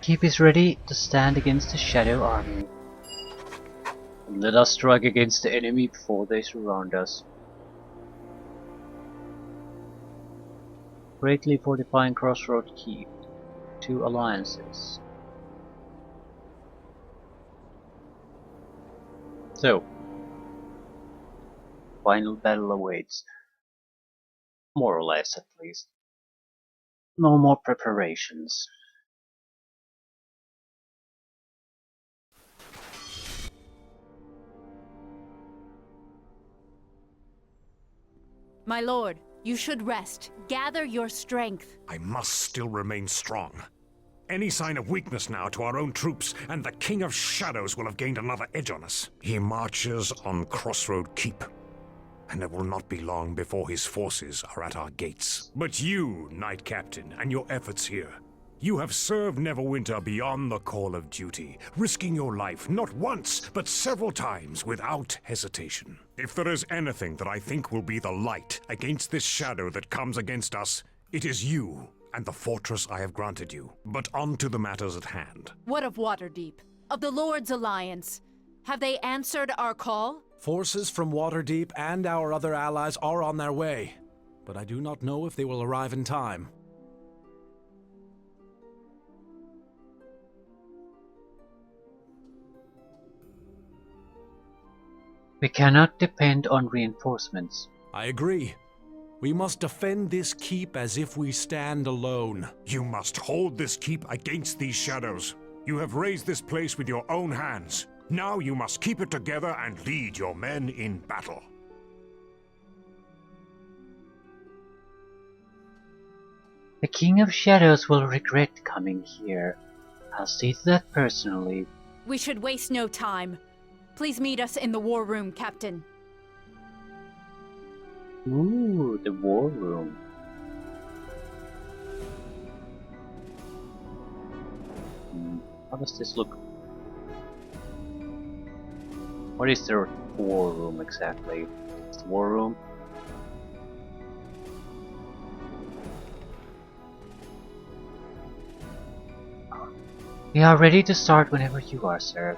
Keep is ready to stand against the Shadow Army. Let us strike against the enemy before they surround us. Greatly fortifying Crossroad Keep. 2 alliances. So, final battle awaits. More or less, at least. No more preparations. My lord, you should rest. Gather your strength. I must still remain strong. Any sign of weakness now to our own troops, and the King of Shadows will have gained another edge on us. He marches on Crossroad Keep, and it will not be long before his forces are at our gates. But you, Knight Captain, and your efforts here, you have served Neverwinter beyond the call of duty, risking your life not once, but several times without hesitation. If there is anything that I think will be the light against this shadow that comes against us, it is you and the fortress I have granted you. But on to the matters at hand. What of Waterdeep? Of the Lord's Alliance? Have they answered our call? Forces from Waterdeep and our other allies are on their way, but I do not know if they will arrive in time. We cannot depend on reinforcements. I agree. We must defend this keep as if we stand alone. You must hold this keep against these shadows. You have raised this place with your own hands. Now you must keep it together and lead your men in battle. The King of Shadows will regret coming here. I'll see to that personally. We should waste no time. Please meet us in the war room, Captain. Ooh, the war room. How does this look? What is the war room exactly? It's the war room. We are ready to start whenever you are, sir.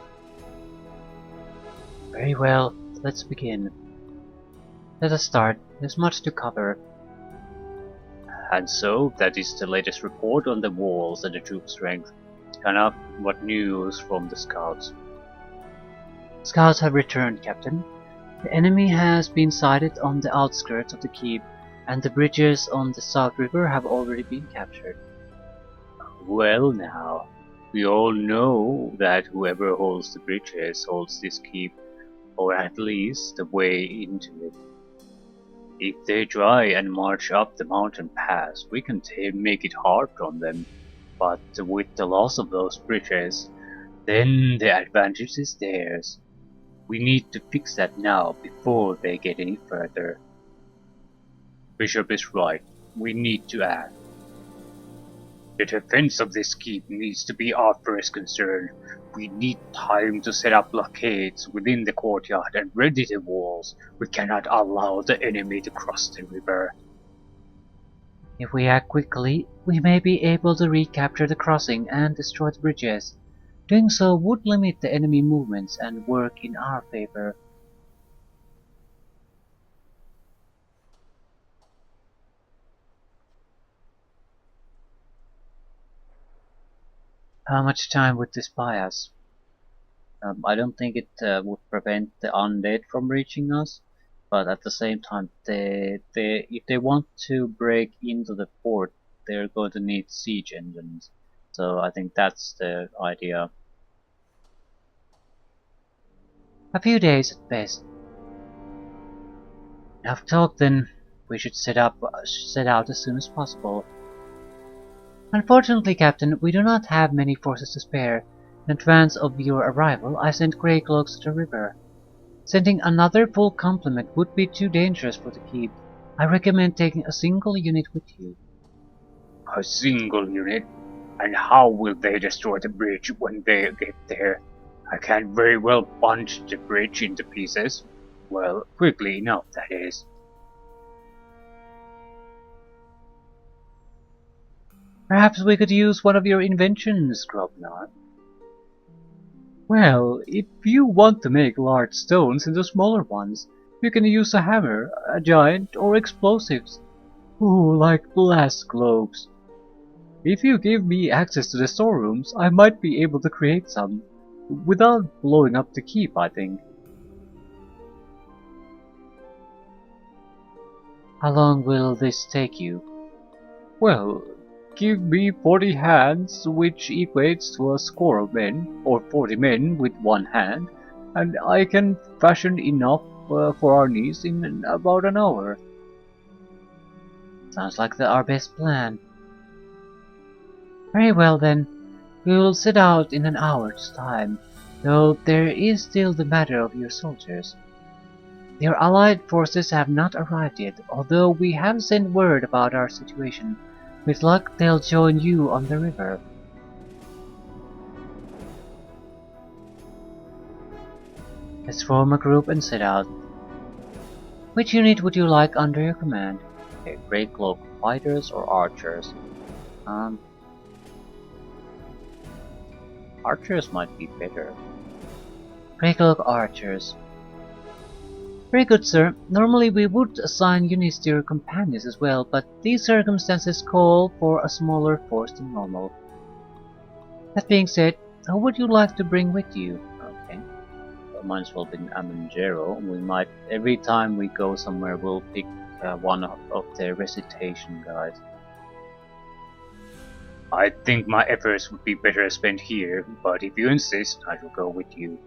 Very well, let's begin. Let us start. There's much to cover. And so, that is the latest report on the walls and the troop strength. And up, what news from the scouts? Scouts have returned, Captain. The enemy has been sighted on the outskirts of the keep, and the bridges on the South River have already been captured. Well now, we all know that whoever holds the bridges holds this keep, or at least the way into it. If they try and march up the mountain pass, we can make it hard on them, but with the loss of those bridges, then the advantage is theirs. We need to fix that now before they get any further. Bishop is right. We need to act. The defense of this keep needs to be our first concern. We need time to set up blockades within the courtyard and ready the walls. We cannot allow the enemy to cross the river. If we act quickly, we may be able to recapture the crossing and destroy the bridges. Doing so would limit the enemy movements and work in our favor. How much time would this buy us? I don't think it would prevent the undead from reaching us, but at the same time, if they want to break into the fort, they're going to need siege engines. So I think that's the idea. A few days at best. Enough talk then. We should set out as soon as possible. Unfortunately, Captain, we do not have many forces to spare. In advance of your arrival, I sent grey cloaks to the river. Sending another full complement would be too dangerous for the keep. I recommend taking a single unit with you. A single unit? And how will they destroy the bridge when they get there? I can't very well punch the bridge into pieces. Well, quickly enough, that is. Perhaps we could use one of your inventions, Grobnar. Well, if you want to make large stones into smaller ones, you can use a hammer, a giant, or explosives. Ooh, like blast globes. If you give me access to the storerooms, I might be able to create some. Without blowing up the keep, I think. How long will this take you? Well, give me 40 hands, which equates to a score of men, or 40 men with one hand, and I can fashion enough for our needs in about an hour. Sounds like our best plan. Very well then, we will set out in an hour's time, though there is still the matter of your soldiers. Your allied forces have not arrived yet, although we have sent word about our situation. With luck, they'll join you on the river. Let's form a group and set out. Which unit would you like under your command? Okay, Grey Cloak fighters or archers? Archers might be better. Grey Cloak archers. Very good, sir. Normally we would assign units to your companions as well, but these circumstances call for a smaller force than normal. That being said, who would you like to bring with you? Okay. Well, might as well be Amangero. We might, every time we go somewhere, we'll pick one of the recitation guys. I think my efforts would be better spent here, but if you insist, I will go with you.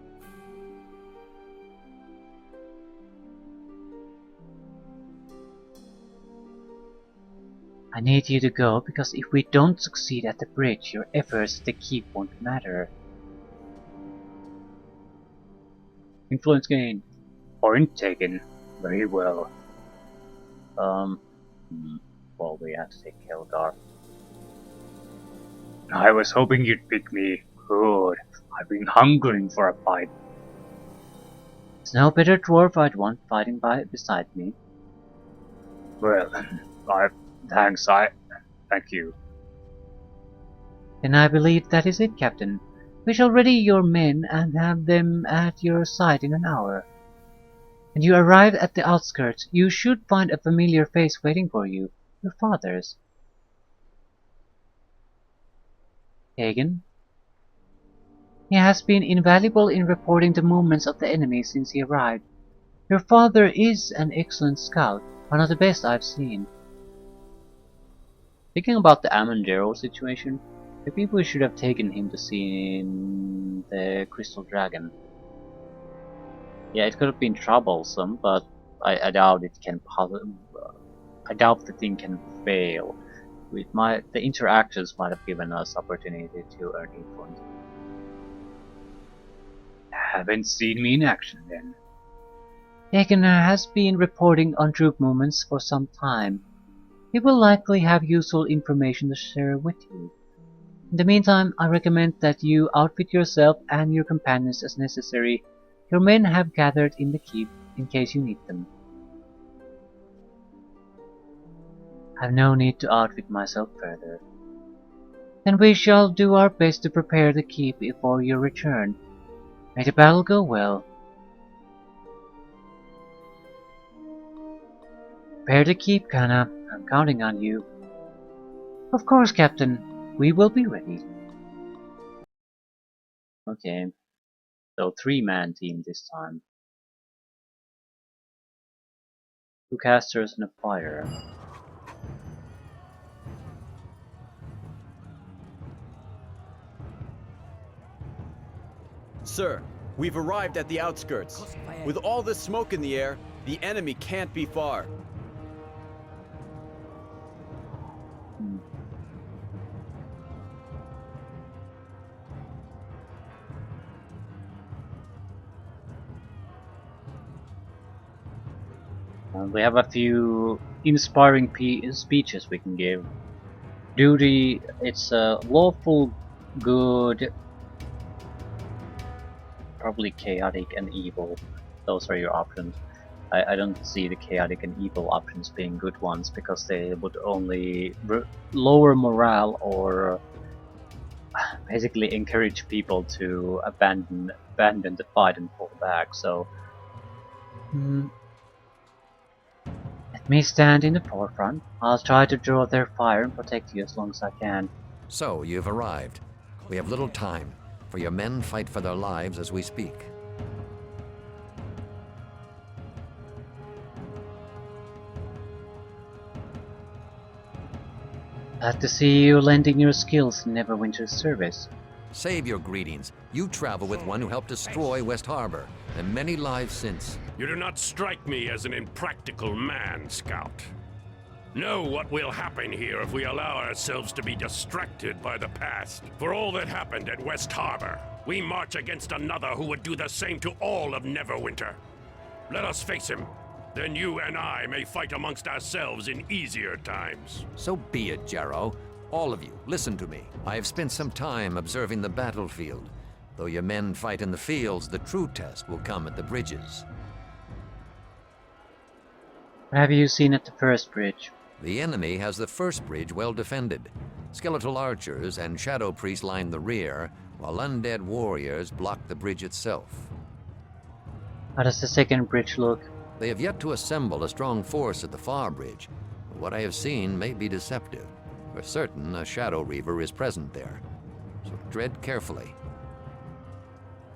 I need you to go because if we don't succeed at the bridge, your efforts at the keep won't matter. Influence gain. Point taken. Very well. Well, we have to take Kelgar. I was hoping you'd pick me. Good. I've been hungering for a fight. There's no better dwarf I'd want fighting beside me. Well, thank you. Then I believe that is it, Captain. We shall ready your men and have them at your side in an hour. When you arrive at the outskirts, you should find a familiar face waiting for you. Your father's. Hagen? He has been invaluable in reporting the movements of the enemy since he arrived. Your father is an excellent scout, one of the best I've seen. Thinking about the Amangero situation, maybe we should have taken him to see the Crystal Dragon. Yeah, it could have been troublesome, but I doubt it can. I doubt the thing can fail. The interactions might have given us opportunity to earn influence. Haven't seen me in action then. Hagen has been reporting on troop movements for some time. He will likely have useful information to share with you. In the meantime, I recommend that you outfit yourself and your companions as necessary. Your men have gathered in the keep in case you need them. I have no need to outfit myself further. Then we shall do our best to prepare the keep before your return. May the battle go well. Prepare the keep, Kana. I'm counting on you. Of course, Captain. We will be ready. Okay. So 3-man team this time. 2 casters and a fighter. Sir, we've arrived at the outskirts. With all this smoke in the air, the enemy can't be far. We have a few inspiring speeches we can give. Duty, it's lawful, good, probably chaotic and evil. Those are your options. I don't see the chaotic and evil options being good ones, because they would only lower morale or basically encourage people to abandon the fight and fall back. So let me stand in the forefront. I'll try to draw their fire and protect you as long as I can. So, you've arrived. We have little time, for your men fight for their lives as we speak. Glad to see you lending your skills in Neverwinter's service. Save your greetings. You travel with one who helped destroy West Harbor, and many lives since. You do not strike me as an impractical man, Scout. Know what will happen here if we allow ourselves to be distracted by the past. For all that happened at West Harbor, we march against another who would do the same to all of Neverwinter. Let us face him. Then you and I may fight amongst ourselves in easier times. So be it, Jarrow. All of you, listen to me. I have spent some time observing the battlefield. Though your men fight in the fields, the true test will come at the bridges. What have you seen at the first bridge? The enemy has the first bridge well defended. Skeletal archers and shadow priests line the rear, while undead warriors block the bridge itself. How does the second bridge look? They have yet to assemble a strong force at the far bridge. What I have seen may be deceptive. For certain, a Shadow Reaver is present there. So tread carefully.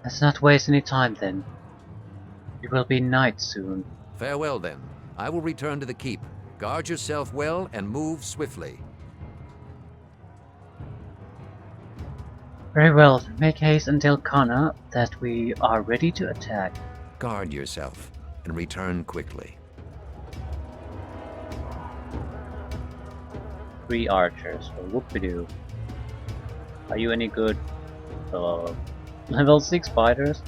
Let's not waste any time then. It will be night soon. Farewell then. I will return to the keep. Guard yourself well and move swiftly. Very well. Make haste and tell Kana that we are ready to attack. Guard yourself and return quickly. 3 archers. Well, whoop-de-doo. Are you any good? Level 6 fighters?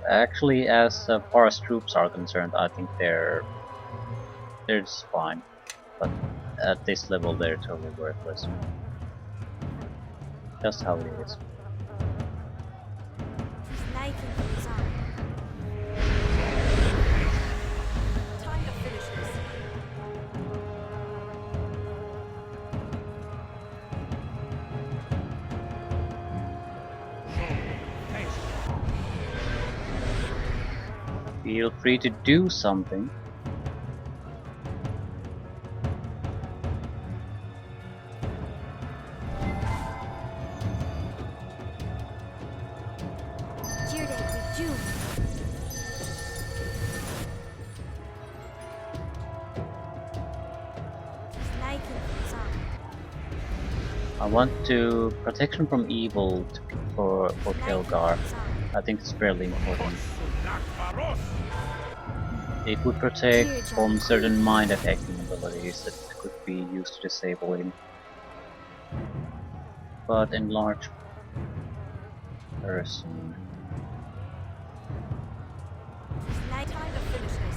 Actually, as far as troops are concerned, I think they're just fine. But at this level, they're totally worthless. Just how it is. Feel free to do something. I want to protection from evil for Kelgar. I think it's fairly important. It would protect from certain mind affecting abilities that could be used to disable him. But enlarge person. Time to finish this.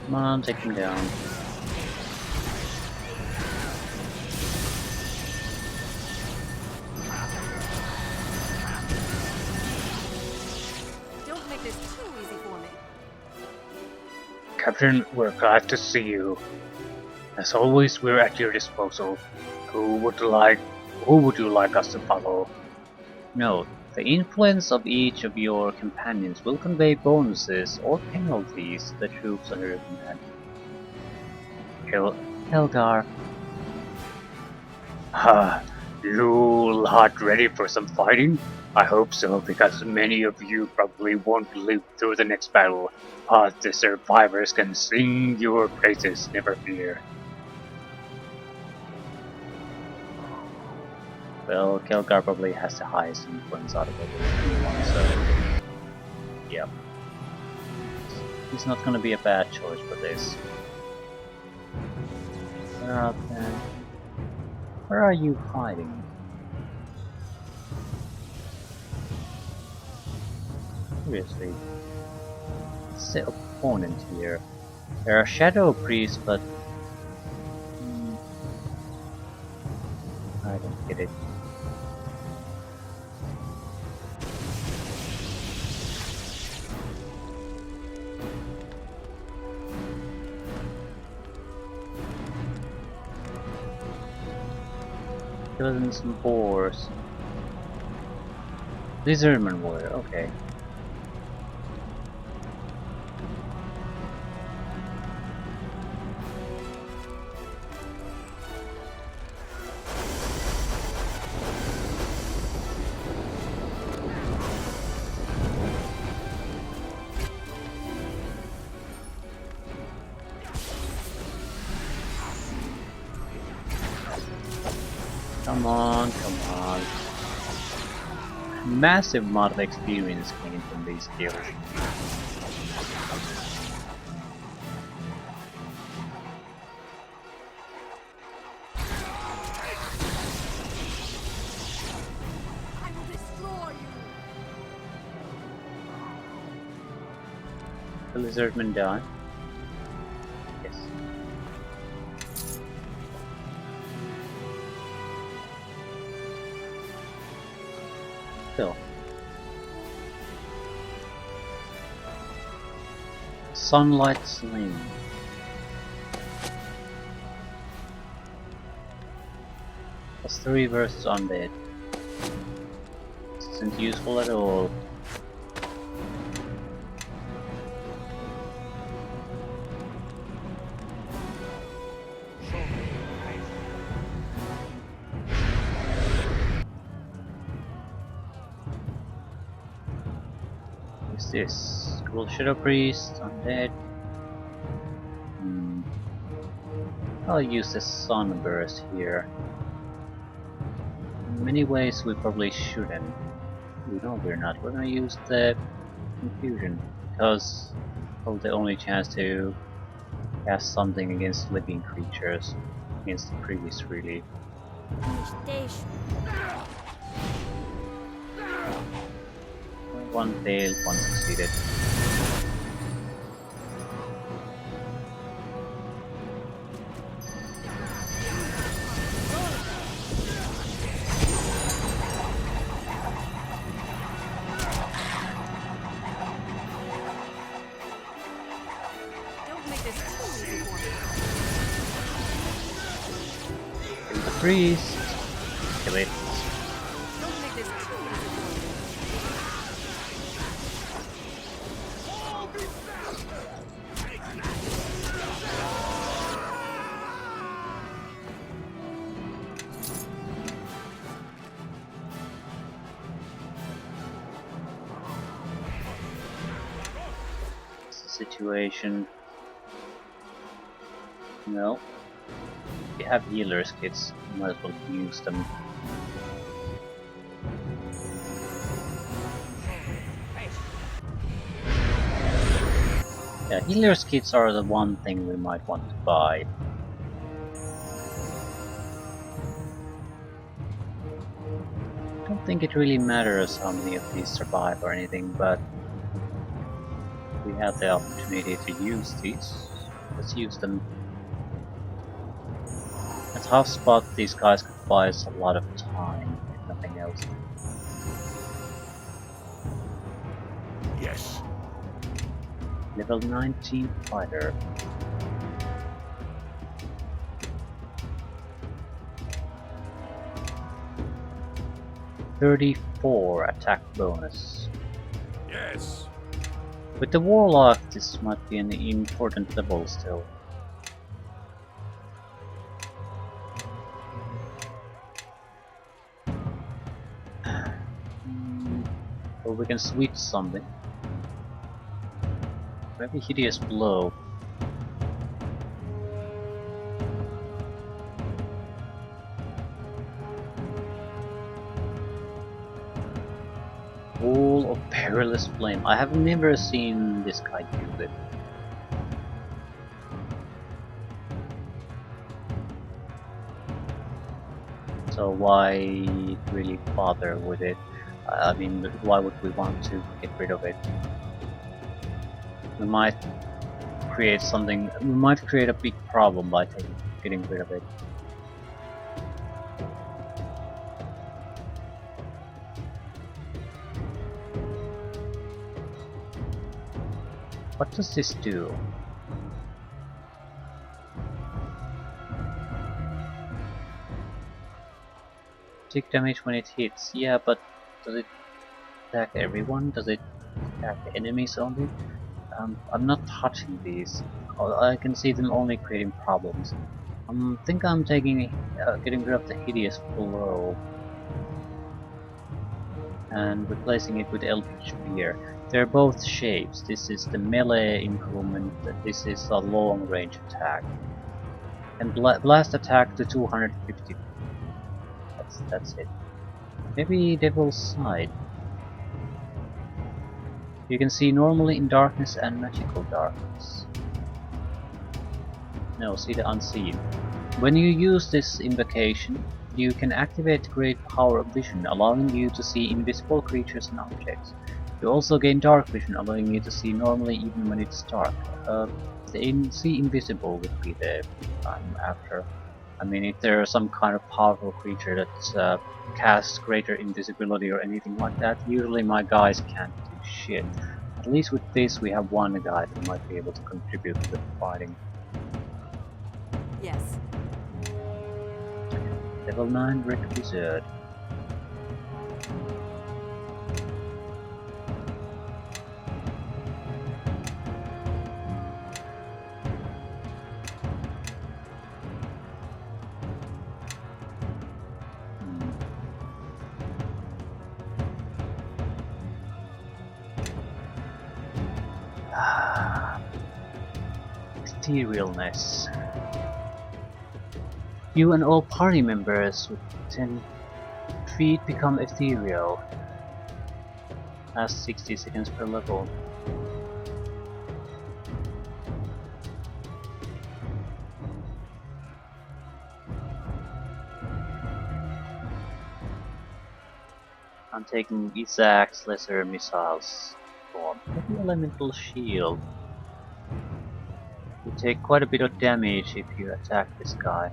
Come on, take him down. Don't make this too easy for me. Captain, we're glad to see you. As always, we're at your disposal. Who would you like us to follow? Note, the influence of each of your companions will convey bonuses or penalties to the troops under your command. Helgar. You lot ready for some fighting? I hope so, because many of you probably won't live through the next battle. The survivors can sing your praises, never fear. Well, Kelgar probably has the highest influence out of everyone, so yeah. He's not gonna be a bad choice for this. Where are you hiding? Seriously. What's the opponent here? There are shadow priests, but I don't get it. Killing some boars. Lizardman warrior, okay. Come on, come on. Massive amount of experience gained from these kills. I will destroy you. The lizardman die? Yes. Still. Sunlight Sling. Plus 3 versus undead. This isn't useful at all. What's this? Cool Shadow Priest, undead. I'll use the Sunburst here. In many ways we probably shouldn't. No, we're not. We're gonna use the Confusion, because well, the only chance to cast something against living creatures against the previous really. One failed, one succeeded. Don't make this too easy for me. Kill the priest. Kill it. Don't make this too easy for me. What's the situation? No. We have healers kits, might as well use them. Yeah, healers kits are the one thing we might want to buy. I don't think it really matters how many of these survive or anything, but we have the opportunity to use these. Let's use them. A tough spot these guys could buy us a lot of time, if nothing else. Yes. Level 19 fighter. .34 attack bonus. Yes. With the warlock, this might be an important level still. Or we can switch something. Maybe Hideous Blow. Wall of Perilous Flame. I have never seen this guy use it. So why really bother with it? I mean, why would we want to get rid of it? We might create something. We might create a big problem by getting rid of it. What does this do? Take damage when it hits. Yeah, but does it attack everyone? Does it attack enemies only? I'm not touching these. I can see them only creating problems. I think I'm getting rid of the hideous blow and replacing it with Eldritch Spear. They're both shapes. This is the melee improvement. This is a long range attack. And blast attack to 250. That's it. Maybe Devil's Side. You can see normally in darkness and magical darkness. No, see the unseen. When you use this invocation, you can activate Great Power of Vision, allowing you to see invisible creatures and objects. You also gain Dark Vision, allowing you to see normally even when it's dark. See invisible would be the I'm after. I mean, if there's some kind of powerful creature that casts greater invisibility or anything like that, usually my guys can't do shit. At least with this we have one guy that might be able to contribute to the fighting. Yes. Level 9 Red Wizard. Etherealness. You and all party members with 10 feet become ethereal. Last 60 seconds per level. I'm taking Isaac's Lesser Missiles form. Heavy Elemental Shield. You take quite a bit of damage if you attack this guy.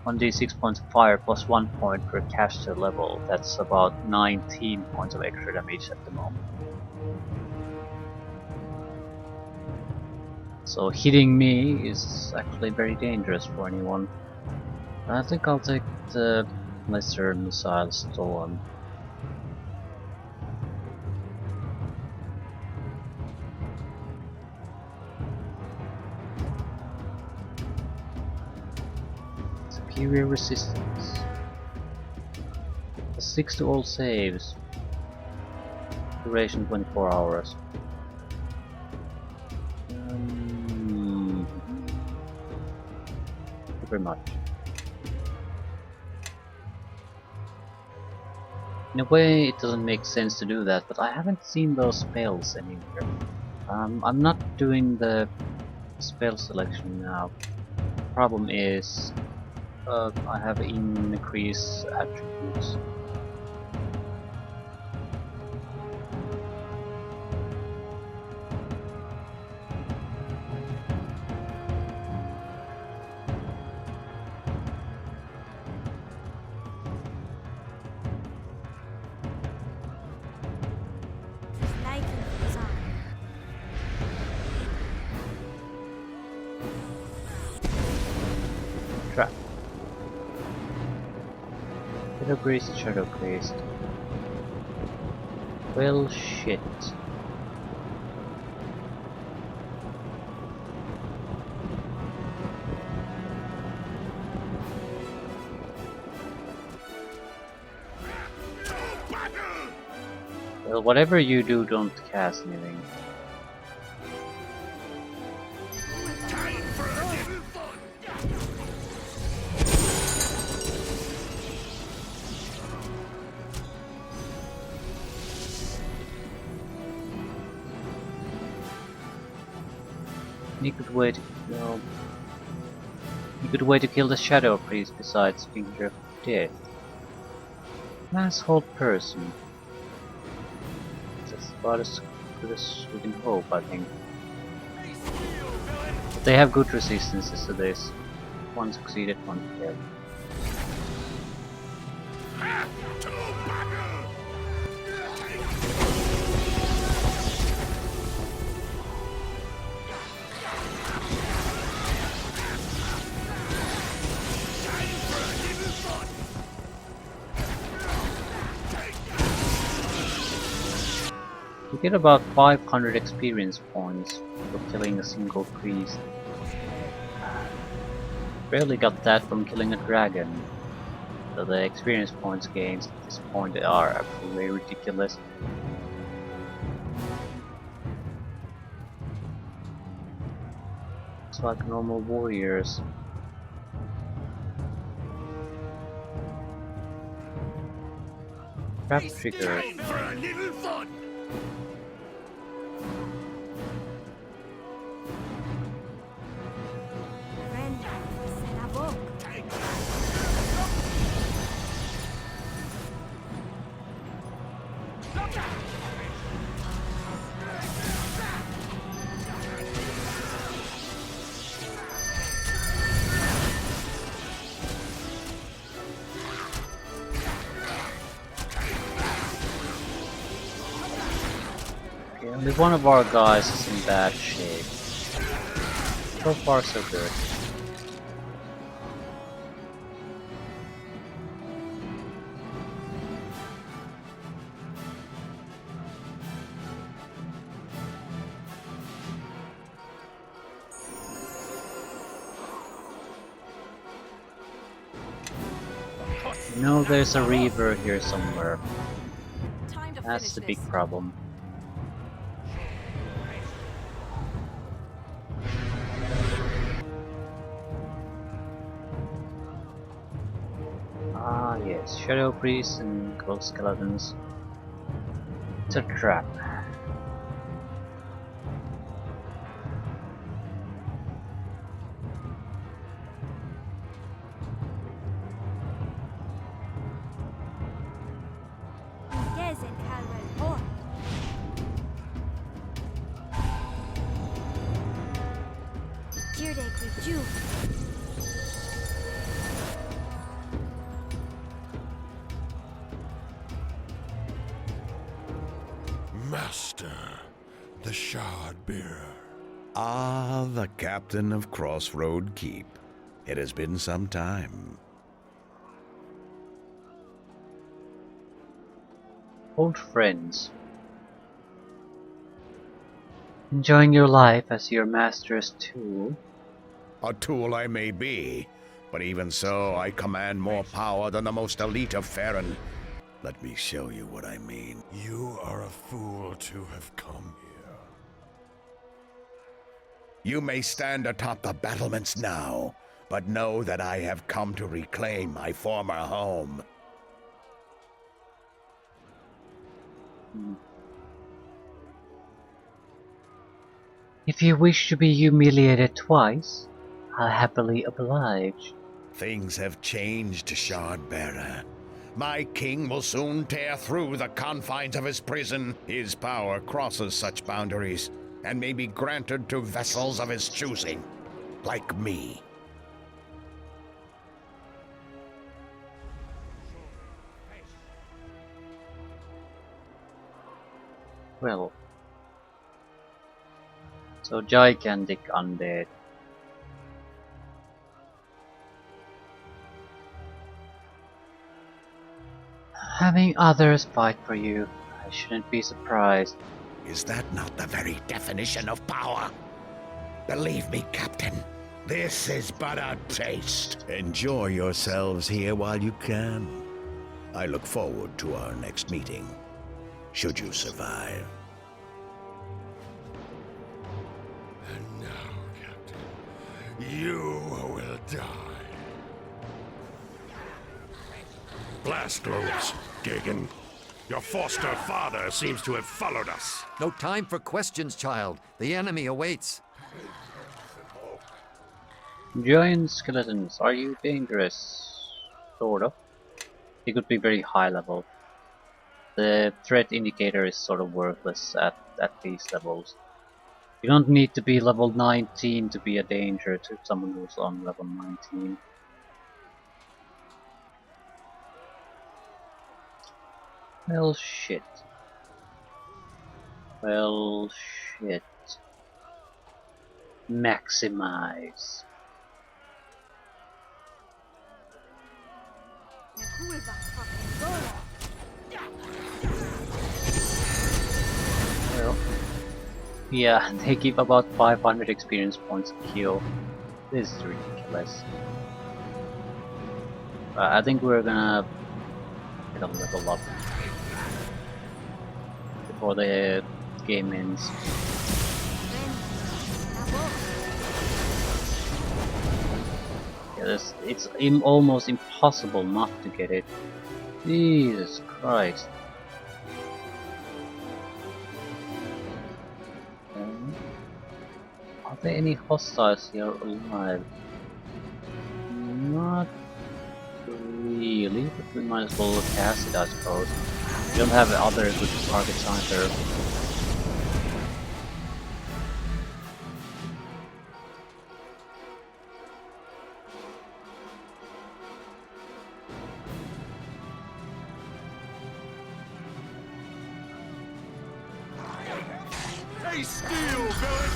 1d6 points of fire plus 1 point per caster level. That's about 19 points of extra damage at the moment. So hitting me is actually very dangerous for anyone. I think I'll take the Lesser Missile Storm. Superior resistance. A 6 to all saves. Duration 24 hours. Thank you very much. In a way, it doesn't make sense to do that, but I haven't seen those spells anywhere. I'm not doing the spell selection now. Problem is, I have increased attributes. Trap. Shadow Priest, Shadow Priest. Well, shit. Well, whatever you do, don't cast anything. Any good way to kill? A good way to kill the Shadow Priest besides Finger of Death. Mass hold person. That's about as good as we can hope, I think. But they have good resistances to this. One succeeded, one failed. You get about 500 experience points for killing a single priest. Barely got that from killing a dragon. So the experience points gains at this point are absolutely ridiculous. It's like normal warriors. Trap trigger. Only one of our guys is in bad shape. So far so good. You know there's a Reaver here somewhere. That's the big problem. Ah yes, Shadow Priests and Ghost Skeletons. It's a trap. Master, the Shard-bearer. Ah, the captain of Crossroad Keep. It has been some time. Old friends. Enjoying your life as your master's tool. A tool I may be, but even so, I command more power than the most elite of Farron. Let me show you what I mean. You are a fool to have come here. You may stand atop the battlements now, but know that I have come to reclaim my former home. If you wish to be humiliated twice, I'll happily oblige. Things have changed, Shard-bearer. My king will soon tear through the confines of his prison. His power crosses such boundaries, and may be granted to vessels of his choosing, like me. Well, so gigantic undead. Having others fight for you, I shouldn't be surprised. Is that not the very definition of power? Believe me, Captain, this is but a taste. Enjoy yourselves here while you can. I look forward to our next meeting, should you survive. And now, Captain, you will die. Blast globes, Gagan. Your foster father seems to have followed us. No time for questions, child. The enemy awaits. Giant skeletons, are you dangerous? Sort of. They could be very high level. The threat indicator is sort of worthless at these levels. You don't need to be level 19 to be a danger to someone who's on level 19. Well, shit. Well, shit. Maximize. Well, yeah, they give about 500 experience points a kill. This is ridiculous. I think we're gonna get a level up before the game ends. Yeah, it's almost impossible not to get it. Jesus Christ. Are there any hostiles here alive? Not really, but we might as well cast it, I suppose. We don't have other good targets either. Hey, steal, villain!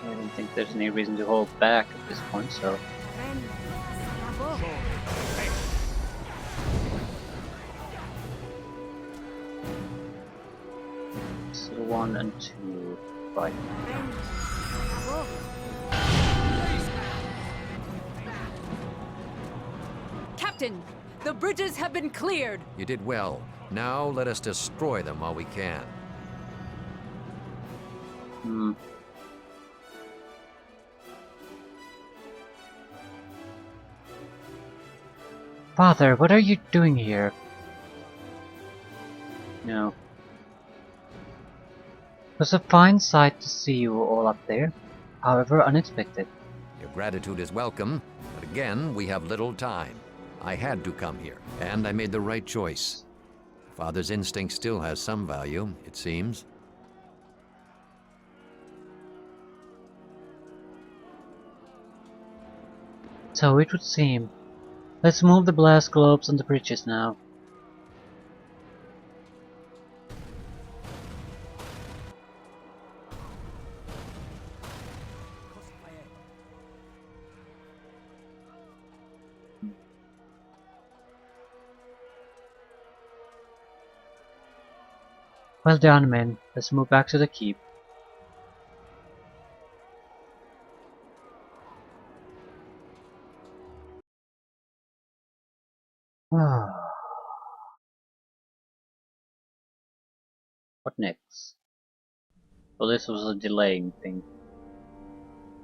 I don't think there's any reason to hold back at this point, so... So 1 and 2, right. Captain, the bridges have been cleared. You did well. Now let us destroy them while we can. Hmm. Father, what are you doing here? No. It was a fine sight to see you all up there. However, unexpected. Your gratitude is welcome, but again, we have little time. I had to come here, and I made the right choice. Father's instinct still has some value, it seems. So it would seem. Let's move the blast globes on the bridges now. Well done, men. Let's move back to the keep. What next? Well, this was a delaying thing.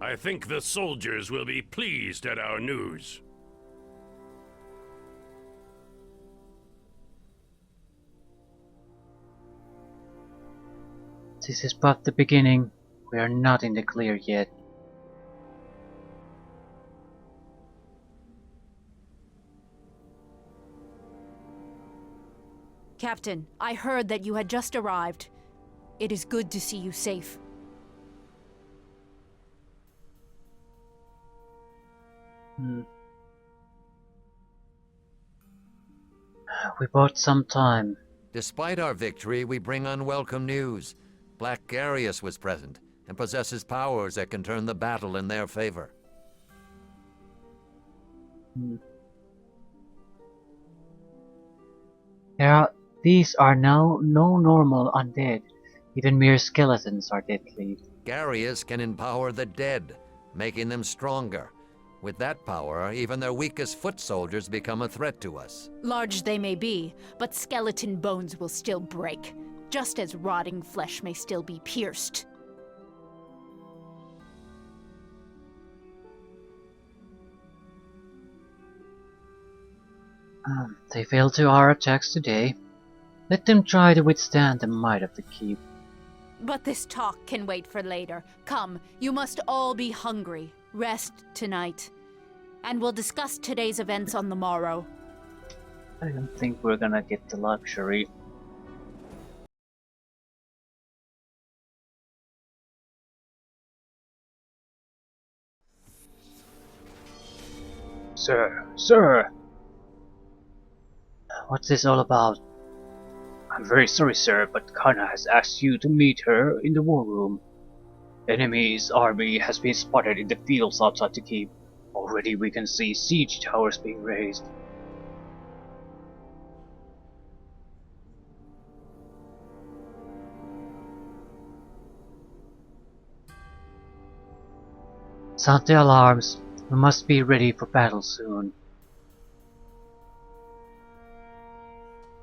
I think the soldiers will be pleased at our news. This is but the beginning. We are not in the clear yet. Captain, I heard that you had just arrived. It is good to see you safe. We bought some time. Despite our victory, we bring unwelcome news. Black Garius was present, and possesses powers that can turn the battle in their favor. These are now no normal undead. Even mere skeletons are deadly. Garius can empower the dead, making them stronger. With that power, even their weakest foot soldiers become a threat to us. Large they may be, but skeleton bones will still break, just as rotting flesh may still be pierced. They failed to our attacks today. Let them try to withstand the might of the keep. But this talk can wait for later. Come, you must all be hungry. Rest tonight. And we'll discuss today's events on the morrow. I don't think we're gonna get the luxury. Sir! What's this all about? I'm very sorry, sir, but Kana has asked you to meet her in the war room. Enemy's army has been spotted in the fields outside the keep. Already we can see siege towers being raised. Sound the alarms. We must be ready for battle soon.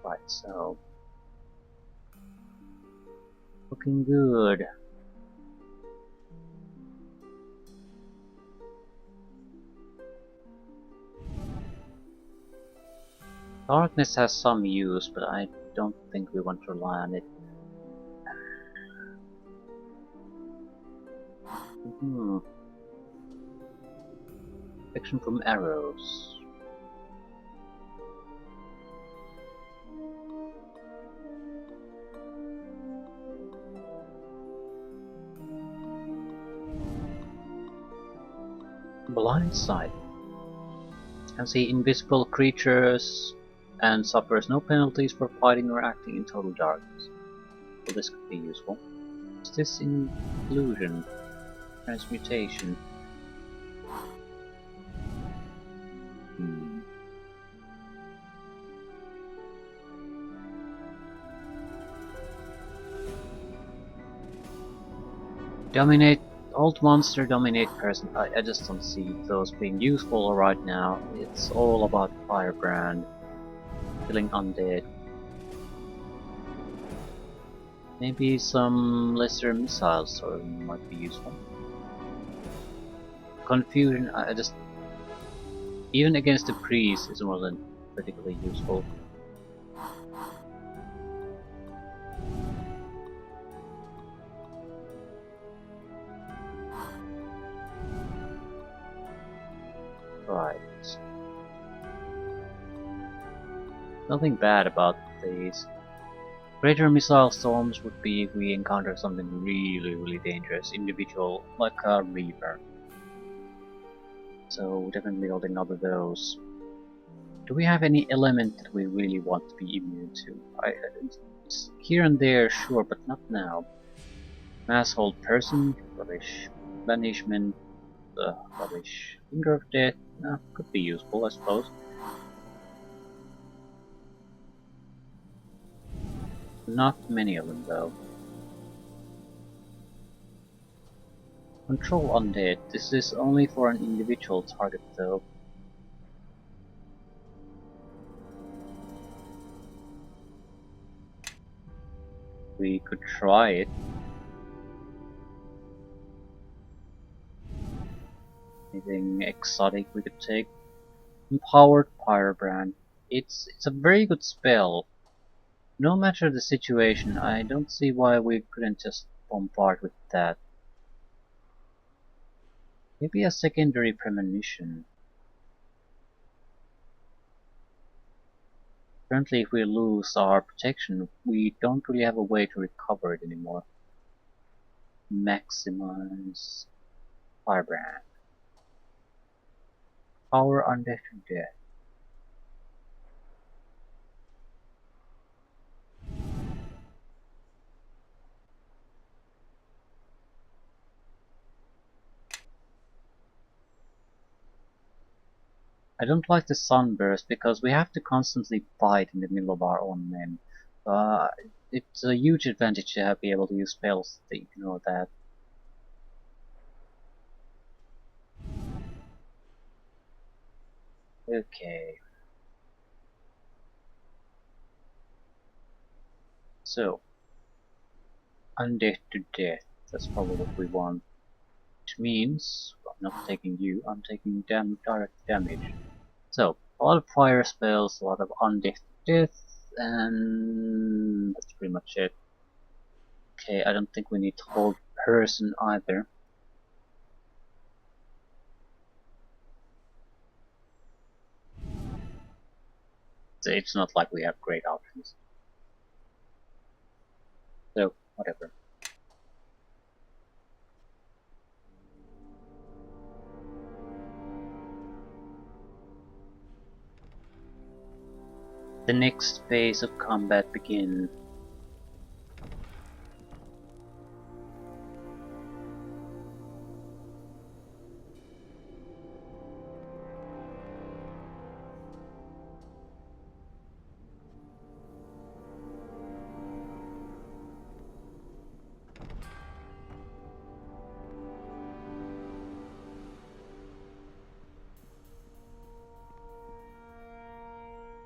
Right, so... looking good. Darkness has some use, but I don't think we want to rely on it. Protection from arrows. Blind sight. Can see invisible creatures and suffers no penalties for fighting or acting in total darkness. So this could be useful. Is this illusion? Transmutation? Dominate. Old monster, dominate person. I just don't see those being useful right now. It's all about firebrand. Killing undead. Maybe some lesser missiles might be useful. Confusion, I just... even against the priest, it wasn't particularly useful. Right. Nothing bad about these. Greater missile storms would be if we encounter something really dangerous, individual, like a Reaper. So definitely holding up those. Do we have any element that we really want to be immune to? Here and there, sure, but not now. Mass hold person, rubbish. Banishment, rubbish. Finger of death, could be useful, I suppose. Not many of them, though. Control undead. This is only for an individual target, though. We could try it. Anything exotic we could take? Empowered Firebrand. It's a very good spell. No matter the situation, I don't see why we couldn't just bombard with that. Maybe a secondary premonition. Currently, if we lose our protection, we don't really have a way to recover it anymore. Maximize Firebrand. Power undead to death. I don't like the sunburst because we have to constantly fight in the middle of our own men. It's a huge advantage to be able to use spells that ignore that. Okay. So, undead to death. That's probably what we want. Which means, I'm not taking you, I'm taking direct damage. So, A lot of fire spells, a lot of undead death, and that's pretty much it. Okay, I don't think we need to hold person either. So it's not like we have great options. So, whatever. The next phase of combat begins.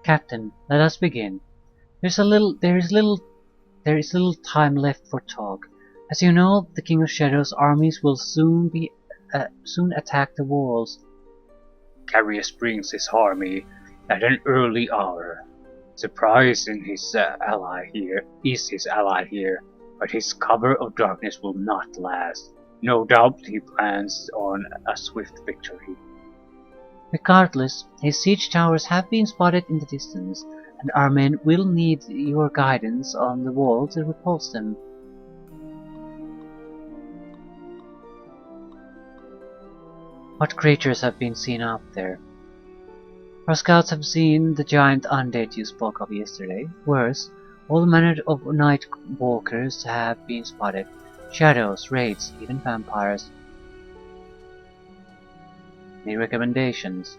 Captain, let us begin. There is little time left for talk. As you know, the King of Shadows' armies will soon attack the walls. Carius brings his army at an early hour. Surprising his ally here, but his cover of darkness will not last. No doubt he plans on a swift victory. Regardless, his siege towers have been spotted in the distance, and our men will need your guidance on the wall to repulse them. What creatures have been seen out there? Our scouts have seen the giant undead you spoke of yesterday. Worse, all manner of night walkers have been spotted. Shadows, wraiths, even vampires. Any recommendations?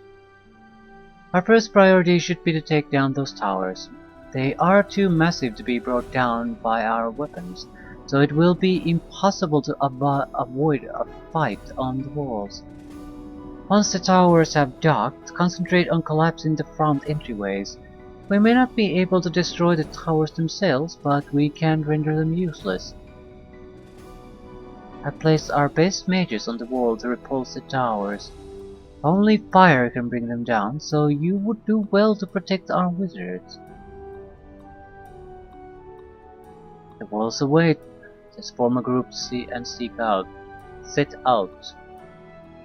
Our first priority should be to take down those towers. They are too massive to be brought down by our weapons, so it will be impossible to avoid a fight on the walls. Once the towers have docked, concentrate on collapsing the front entryways. We may not be able to destroy the towers themselves, but we can render them useless. I placed our best mages on the wall to repulse the towers. Only fire can bring them down, so you would do well to protect our wizards. The walls await. Just form a group and set out.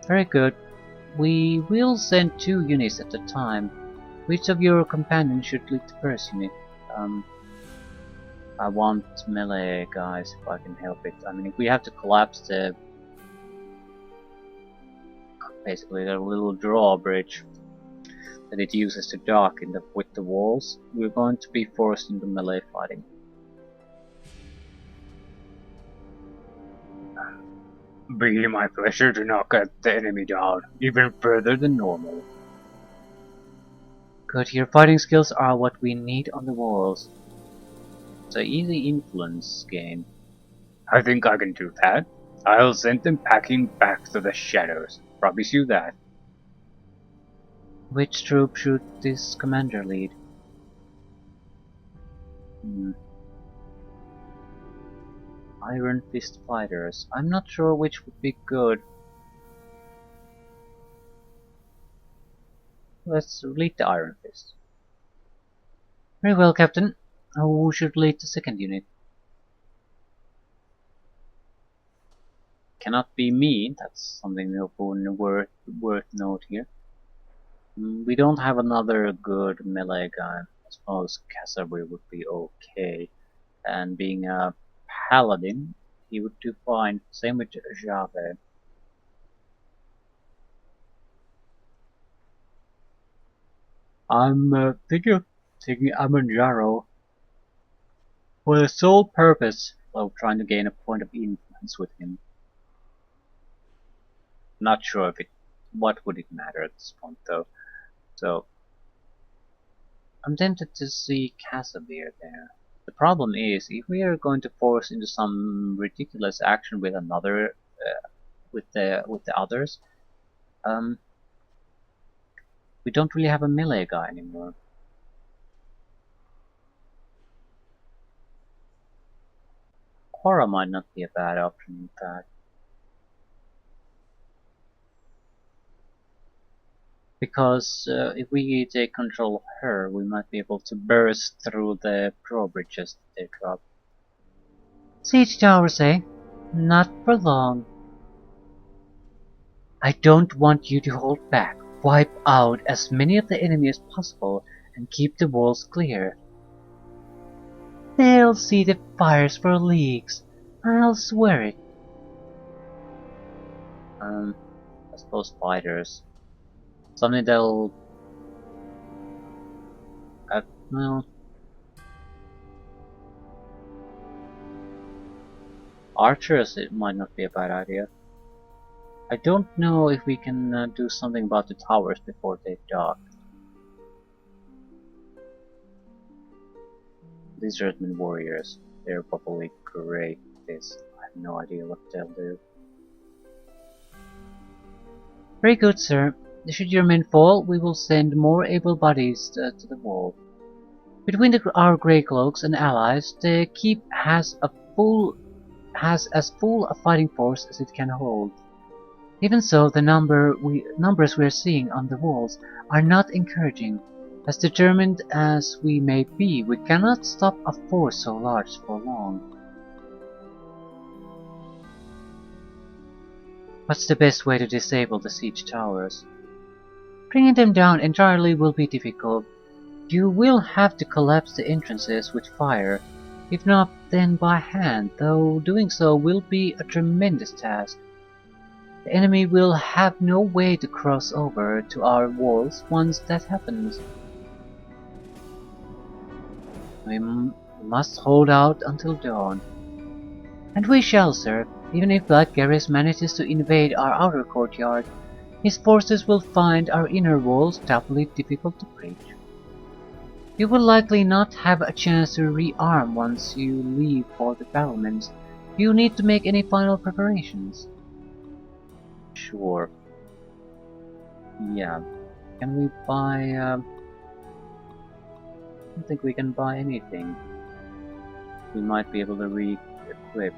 Very good. We will send 2 units at a time. Which of your companions should lead the first unit? I want melee guys if I can help it. I mean, if we have to collapse basically the little drawbridge that it uses to dock with the walls, we're going to be forced into melee fighting. Be my pleasure to knock the enemy down, even further than normal. Good, your fighting skills are what we need on the walls. It's an easy influence game. I think I can do that. I'll send them packing back to the shadows. Promise you that. Which troop should this commander lead? Iron Fist fighters. I'm not sure which would be good. Let's lead the Iron Fist. Very well, Captain. Who should lead the second unit? Cannot be me. That's something worth note here. We don't have another good melee guy. I suppose Cassavir would be okay. And being a paladin, he would do fine. Same with Jave. I'm thinking of taking Amanjaro for the sole purpose of trying to gain a point of influence with him. Not sure if what would it matter at this point though. So I'm tempted to see Casimir there. The problem is, if we are going to force into some ridiculous action with another, with the others, we don't really have a melee guy anymore. Quora might not be a bad option, in fact. Because if we take control of her, we might be able to burst through the drawbridges they drop. Siege towers, eh? Not for long. I don't want you to hold back. Wipe out as many of the enemy as possible and keep the walls clear. They'll see the fires for leagues. I'll swear it. I suppose fighters. Something that'll... well... Archers, it might not be a bad idea. I don't know if we can do something about the towers before they dock. These Redmond warriors, they're probably great at this. I have no idea what they'll do. Very good, sir. Should your men fall, we will send more able bodies to the wall. Between our grey cloaks and allies, the keep has as full a fighting force as it can hold. Even so, the numbers we are seeing on the walls are not encouraging. As determined as we may be, we cannot stop a force so large for long. What's the best way to disable the siege towers? Bringing them down entirely will be difficult. You will have to collapse the entrances with fire, if not then by hand, though doing so will be a tremendous task. The enemy will have no way to cross over to our walls once that happens. We must hold out until dawn. And we shall, sir. Even if Black Garrus manages to invade our outer courtyard, his forces will find our inner walls doubly difficult to breach. You will likely not have a chance to rearm once you leave for the battlements. Do you need to make any final preparations? Sure. Yeah. Can we buy... I don't think we can buy anything. We might be able to re-equip.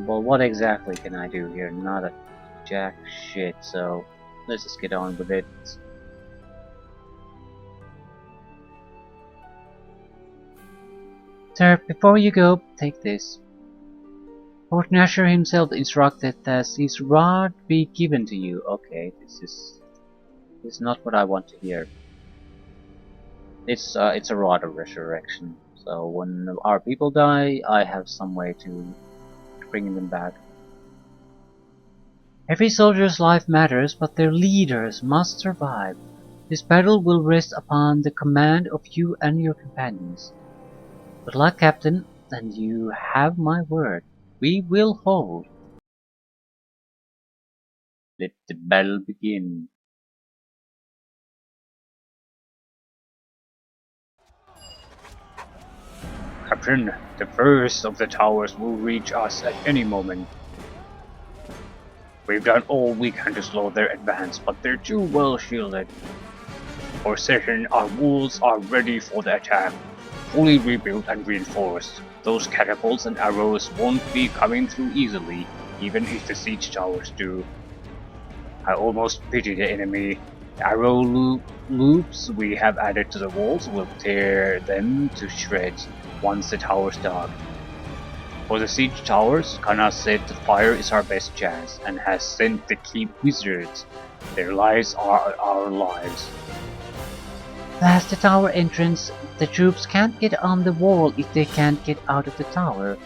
Well, what exactly can I do here? Not a jack shit, so let's just get on with it. Sir, before you go, take this. Lord Nasher himself instructed that his rod be given to you. Okay, this is not what I want to hear. It's a rod of resurrection. So when our people die, I have some way to bring them back. Every soldier's life matters, but their leaders must survive. This battle will rest upon the command of you and your companions. Good luck, Captain, and you have my word. We will hold. Let the battle begin. Captain, the first of the towers will reach us at any moment. We've done all we can to slow their advance, but they're too well shielded. For certain, our walls are ready for the attack, fully rebuilt and reinforced. Those catapults and arrows won't be coming through easily, even if the siege towers do. I almost pity the enemy. The arrow loops we have added to the walls will tear them to shreds once the towers dock. For the siege towers, Kana said the fire is our best chance and has sent the keep wizards. Their lives are our lives. Past the tower entrance, the troops can't get on the wall if they can't get out of the tower.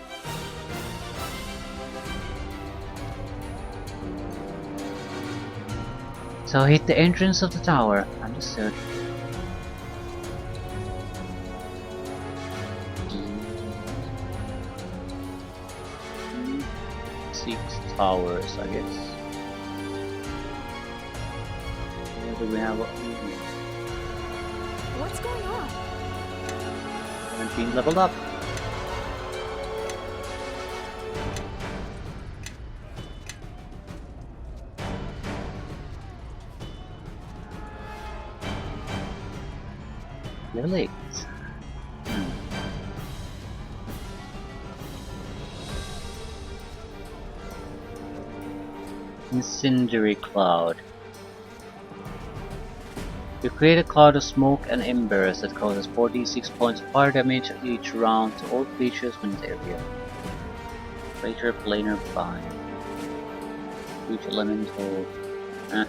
So hit the entrance of the tower. Understood. Six towers, I guess. Where do we have? What's going on? 17 leveled up. Level 8. Incendiary Cloud. You create a cloud of smoke and embers that causes 46 points of fire damage each round to all creatures in the area. Creature planar bind. Huge elemental. Eh.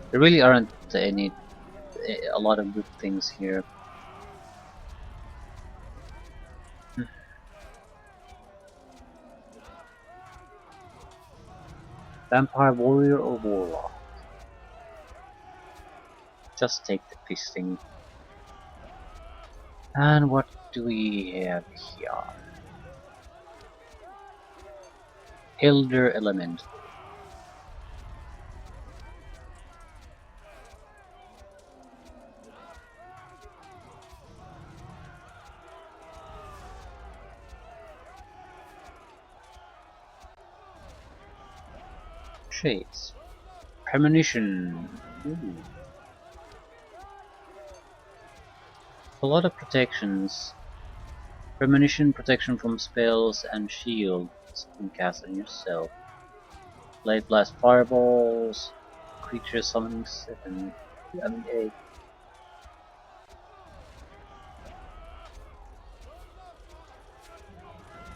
There really aren't a lot of good things here. Vampire warrior or warlock? Just take the fisting. And what do we have here? Elder Elemental. Shades. Premonition. Ooh. A lot of protections. Premonition, protection from spells and shields you can cast on yourself. Blade blast fireballs. Creature summoning 7. 8.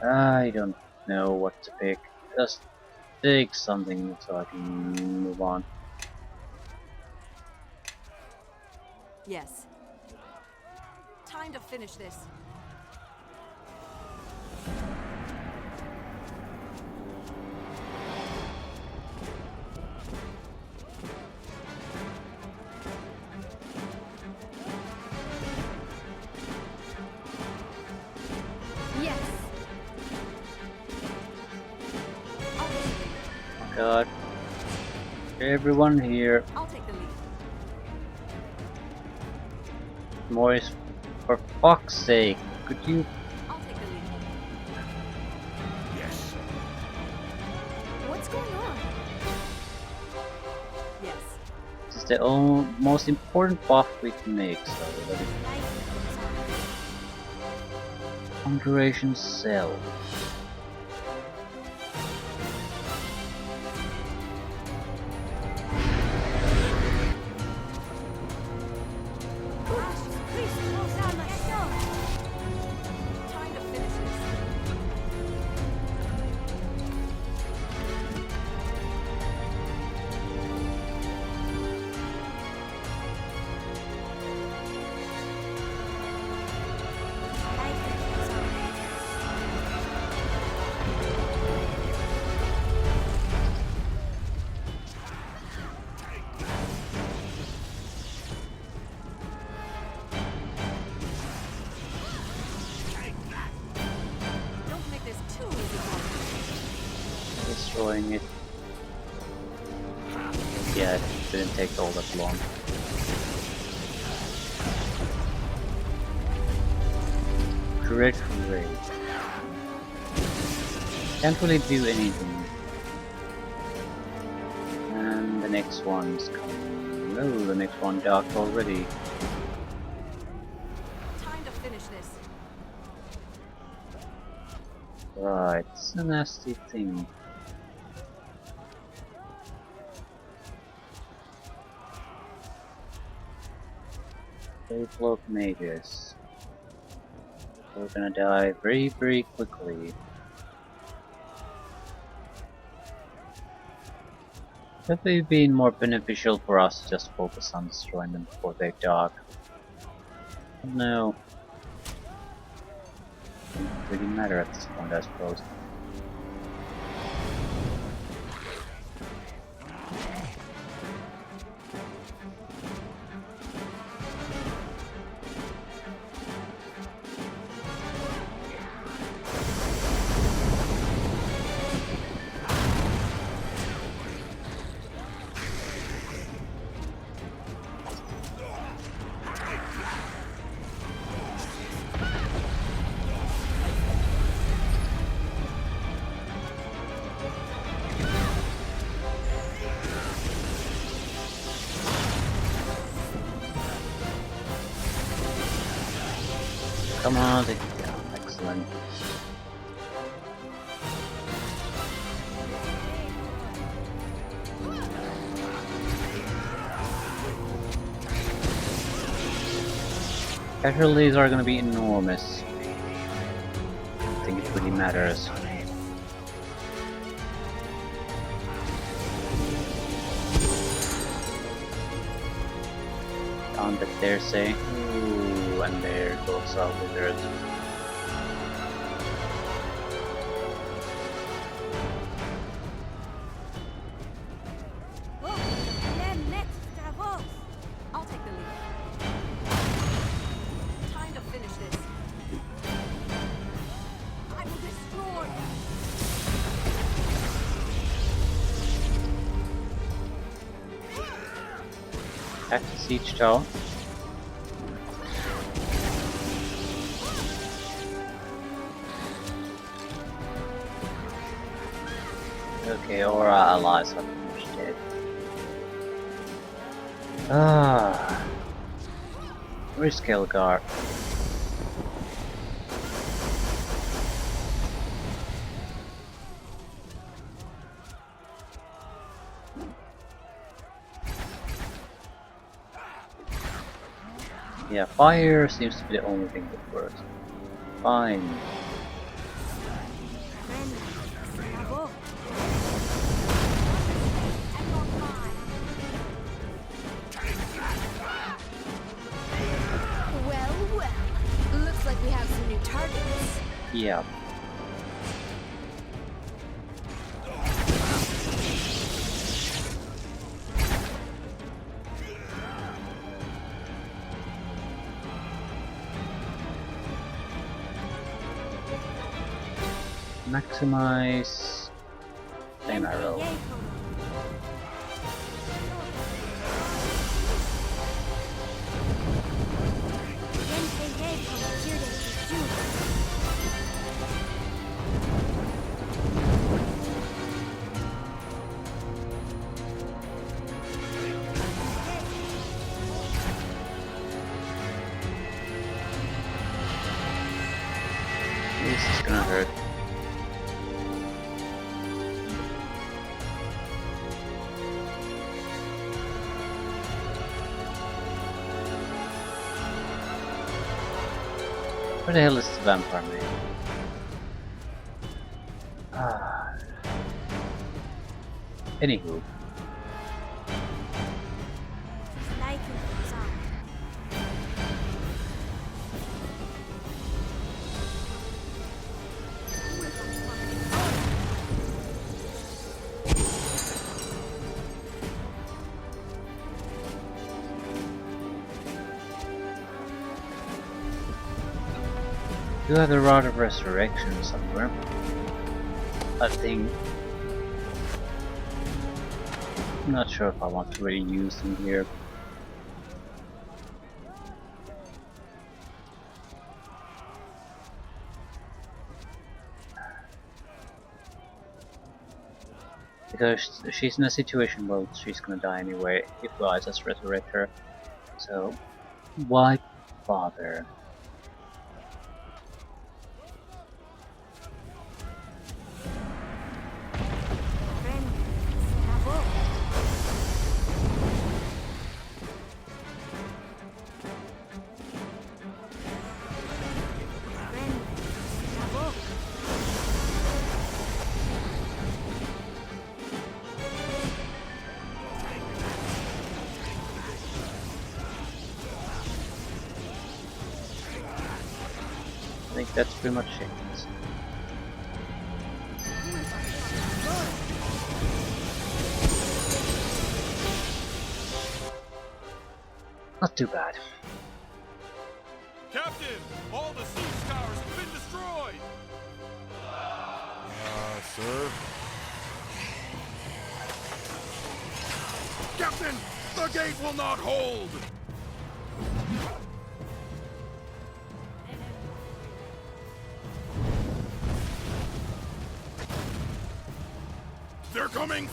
I don't know what to pick. Just take something so I can move on. Yes. Time to finish this. Yes. Oh God. Everyone here. I'll take the lead. Morris, for fuck's sake, could you? I'll take the lead. Yes. What's going on? Yes. This is the most important buff we can make, so let it. Conjuration Cell. Time to finish this. Don't make this too easy for me. Destroying it. Yeah, it didn't take all that long. Correct rate. Can't really do anything. And the next one's coming. Oh, the next one docked already. Time to finish this. Right, it's a nasty thing. Block mages. We're gonna die very, very quickly. Would it have been more beneficial for us to just focus on destroying them before they dock? No. Doesn't really matter at this point, I suppose. Come on, take it down. Excellent. Casualties are gonna be enormous. I don't think it really matters. On that they're saying, ooh, and there goes our wizard. I'll take the lead. Time to finish this. I will destroy. Back to Siege Tower. Okay, all our allies are pretty much dead. Where's Kelgar? Yeah, fire seems to be the only thing that works. Fine. Well, looks like we have some new targets. Yeah. Maximize flame arrow. This is gonna hurt. Where the hell is the vampire man? Anywho. Do have the Rod of Resurrection somewhere. I think. I'm not sure if I want to really use them here. Because she's in a situation where she's gonna die anyway if I just resurrect her. So, why bother? I think that's pretty much it. Not too bad. Captain, all the siege towers have been destroyed. Sir? Captain, the gate will not hold. They're coming!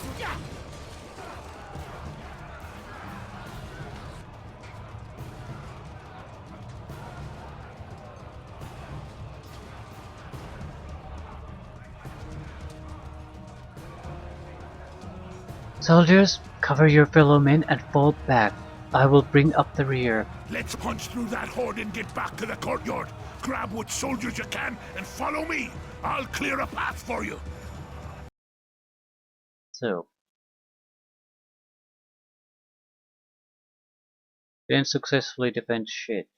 Soldiers, cover your fellow men and fall back. I will bring up the rear. Let's punch through that horde and get back to the courtyard. Grab what soldiers you can and follow me. I'll clear a path for you. So, didn't successfully defend shit.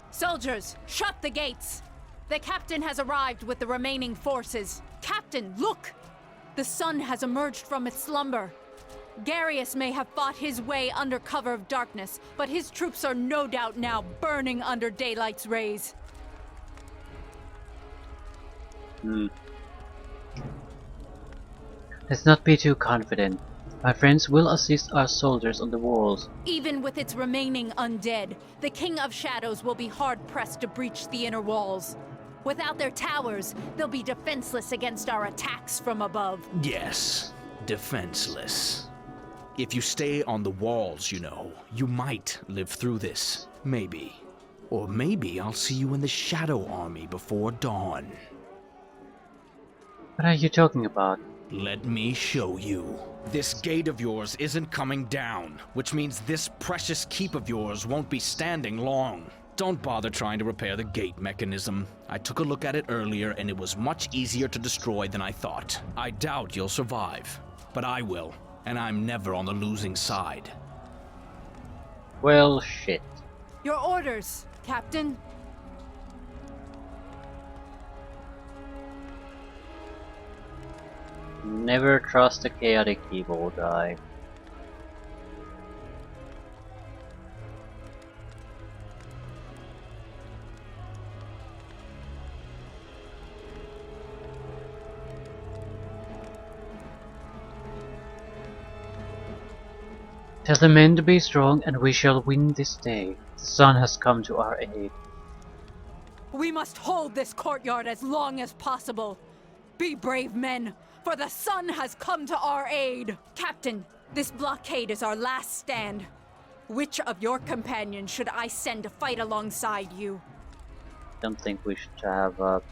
Soldiers, shut the gates! The captain has arrived with the remaining forces. Captain, look! The sun has emerged from its slumber. Garius may have fought his way under cover of darkness, but his troops are no doubt now burning under daylight's rays. Let's not be too confident. My friends will assist our soldiers on the walls. Even with its remaining undead, the King of Shadows will be hard-pressed to breach the inner walls. Without their towers, they'll be defenseless against our attacks from above. Yes, defenseless. If you stay on the walls, you know, you might live through this. Maybe. Or maybe I'll see you in the Shadow Army before dawn. What are you talking about? Let me show you. This gate of yours isn't coming down, which means this precious keep of yours won't be standing long. Don't bother trying to repair the gate mechanism. I took a look at it earlier and it was much easier to destroy than I thought. I doubt you'll survive, but I will, and I'm never on the losing side. Well, shit. Your orders, Captain. Never trust a chaotic evil guy. Tell the men to be strong and we shall win this day. The sun has come to our aid. We must hold this courtyard as long as possible. Be brave, men, for the sun has come to our aid. Captain, this blockade is our last stand. Which of your companions should I send to fight alongside you? Don't think we should have well,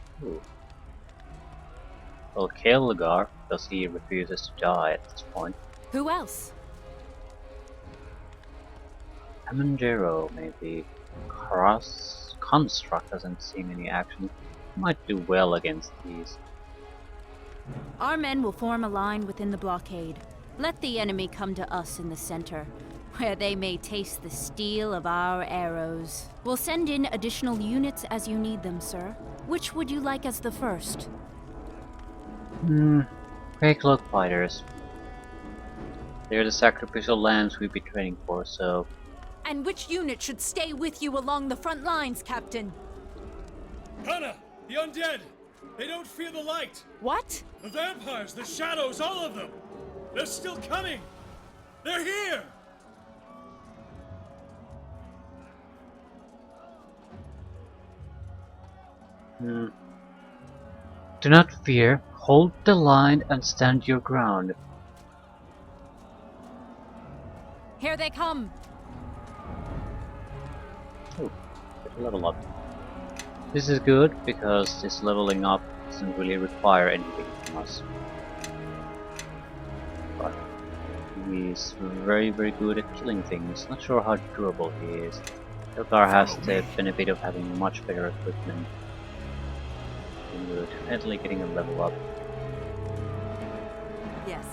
Kelgar, because he refuses to die at this point. Who else? Amangero, maybe. Construct hasn't seen any action. Might do well against these. Our men will form a line within the blockade. Let the enemy come to us in the center, where they may taste the steel of our arrows. We'll send in additional units as you need them, sir. Which would you like as the first? Grey Cloak Fighters. They're the sacrificial lambs we've been training for, so... And which unit should stay with you along the front lines, Captain? Hannah! The undead! They don't fear the light! What? The vampires, the shadows, all of them! They're still coming! They're here! Do not fear. Hold the line and stand your ground. Here they come! Oh, get a level up. This is good because this leveling up doesn't really require anything from us. But he's very good at killing things. Not sure how durable he is. Kelgar has the benefit of having much better equipment. And we're definitely getting a level up. Yes.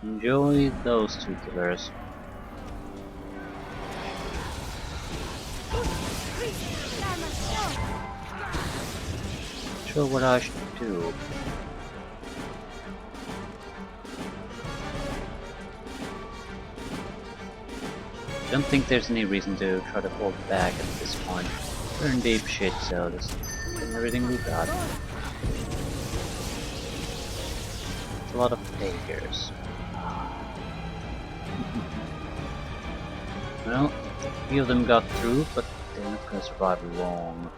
Enjoy those two killers. Not sure what I should do. Don't think there's any reason to try to hold back at this point. We're in deep shit, so just doing everything we got. It's a lot of takers. Well, a few of them got through, but they're not gonna survive long.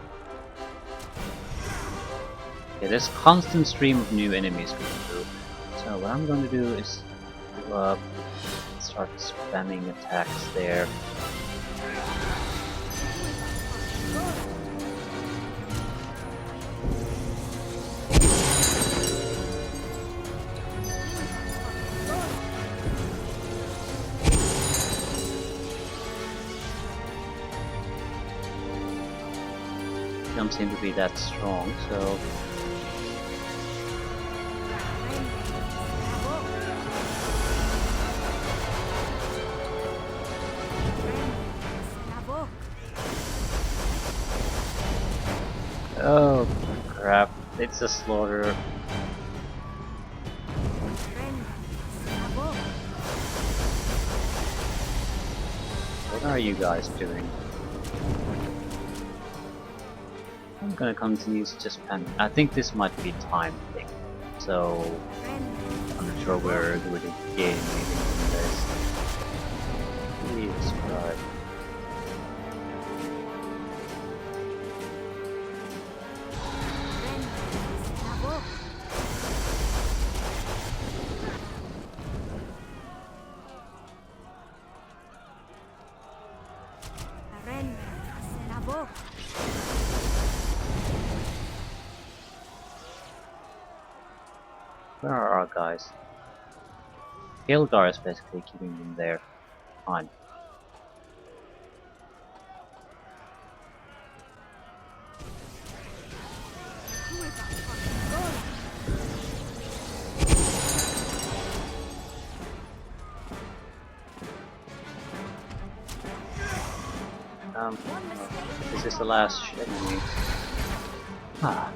Okay, there's a constant stream of new enemies coming through. So what I'm going to do is you up. Start spamming attacks there. Don't seem to be that strong, so oh crap, it's a slaughter. What are you guys doing? I'm gonna continue to just pan. I think this might be a time thing, so I'm not sure we're going to gain anything from this. Jesus Christ. Where are our guys? Gilgar is basically keeping them there. Fine. This is the last enemy. Ah.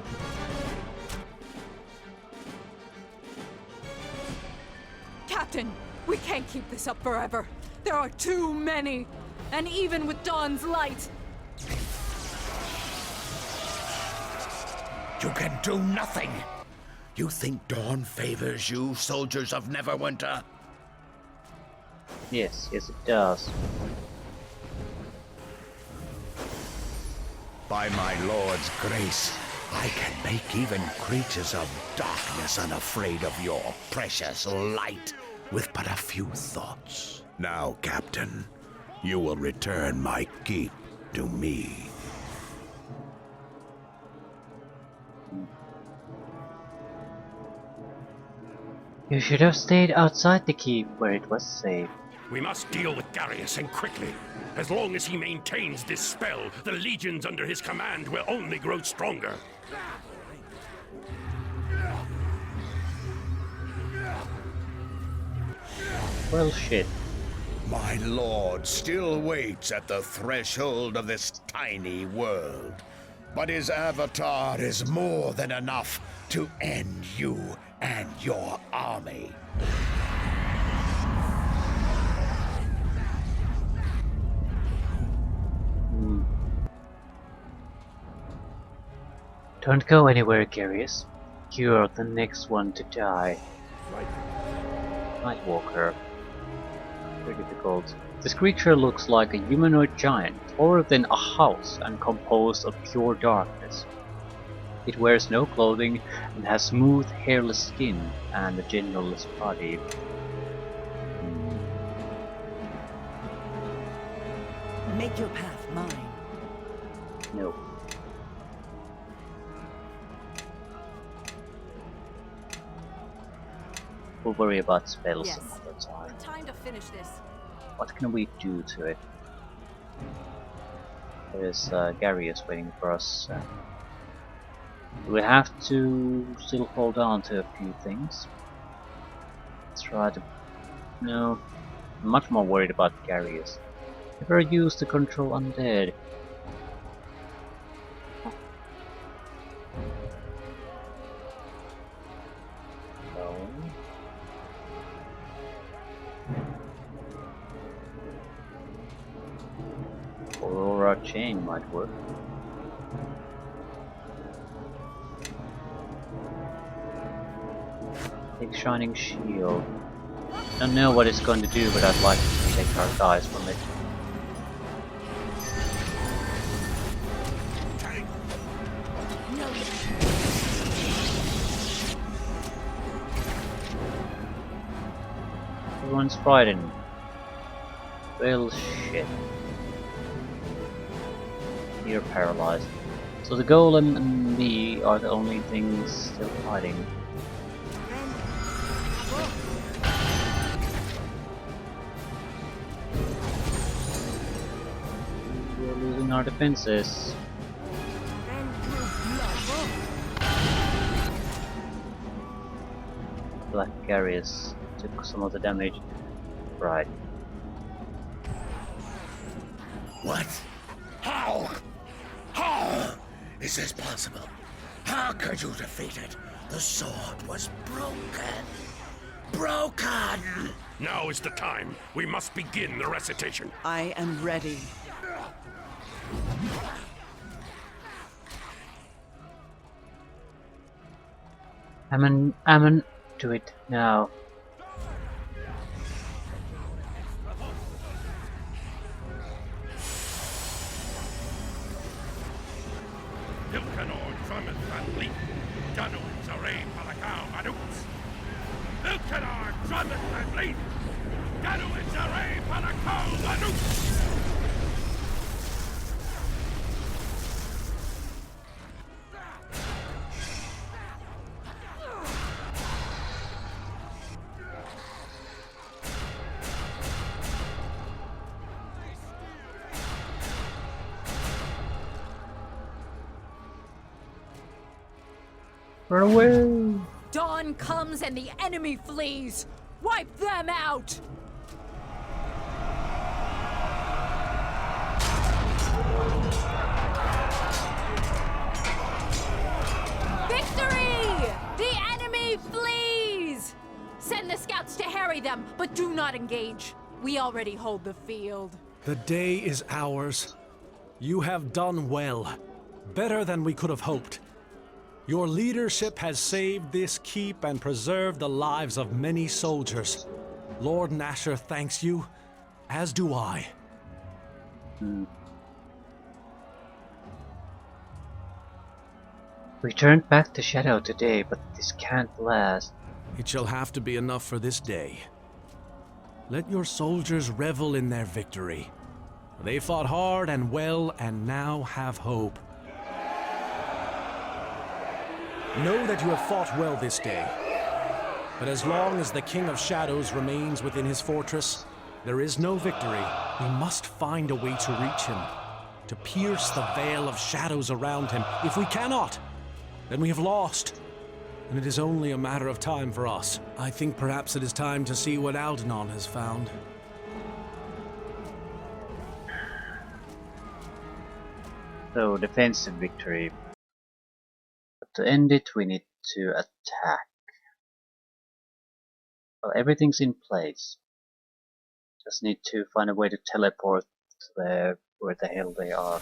Captain, we can't keep this up forever. There are too many. And even with Dawn's light. You can do nothing! You think Dawn favors you, soldiers of Neverwinter? Yes, it does. By my lord's grace, I can make even creatures of darkness unafraid of your precious light with but a few thoughts. Now, Captain, you will return my keep to me. You should have stayed outside the keep where it was safe. We must deal with Darius, and quickly. As long as he maintains this spell, the legions under his command will only grow stronger. Well, shit. My lord still waits at the threshold of this tiny world. But his avatar is more than enough to end you and your army. Don't go anywhere, Garius. You're the next one to die. Nightwalker. Very difficult. This creature looks like a humanoid giant, taller than a house and composed of pure darkness. It wears no clothing and has smooth, hairless skin and a genderless body. Make your path mine. No. We'll worry about spells some other time. Time to finish this. What can we do to it? There's Garius waiting for us. We have to still hold on to a few things. Let's try to... No, I'm much more worried about Garius. Never used to control undead. Aurora chain might work. Take shining shield. Don't know what it's going to do, but I'd like to take our guys from it. Everyone's frightened. Well, shit. You're paralyzed. So the golem and me are the only things still fighting. We're losing our defenses. Black Garius took some of the damage. Right. What? How? How is this possible? How could you defeat it? The sword was broken. Broken! Now is the time. We must begin the recitation. I am ready. Ammon, do it now. Ilkanor drummeth van leap. Danuin zaray palakau manuks. Ilkanor drummeth van leap. Danuin zaray palakau manuks. Run away! Dawn comes and the enemy flees! Wipe them out! Victory! The enemy flees! Send the scouts to harry them, but do not engage. We already hold the field. The day is ours. You have done well. Better than we could have hoped. Your leadership has saved this keep and preserved the lives of many soldiers. Lord Nasher thanks you, as do I. We turned back to Shadow today, but this can't last. It shall have to be enough for this day. Let your soldiers revel in their victory. They fought hard and well and now have hope. Know that you have fought well this day. But as long as the King of Shadows remains within his fortress, there is no victory. We must find a way to reach him, to pierce the veil of shadows around him. If we cannot, then we have lost, and it is only a matter of time for us. I think perhaps it is time to see what Aldenon has found. So, defensive victory. But to end it, we need to attack. Well, everything's in place. Just need to find a way to teleport there, where the hell they are.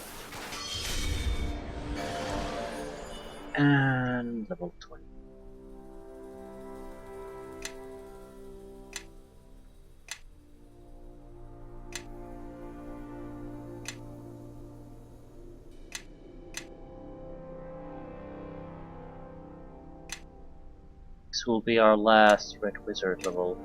And level 20. This will be our last Red Wizard level.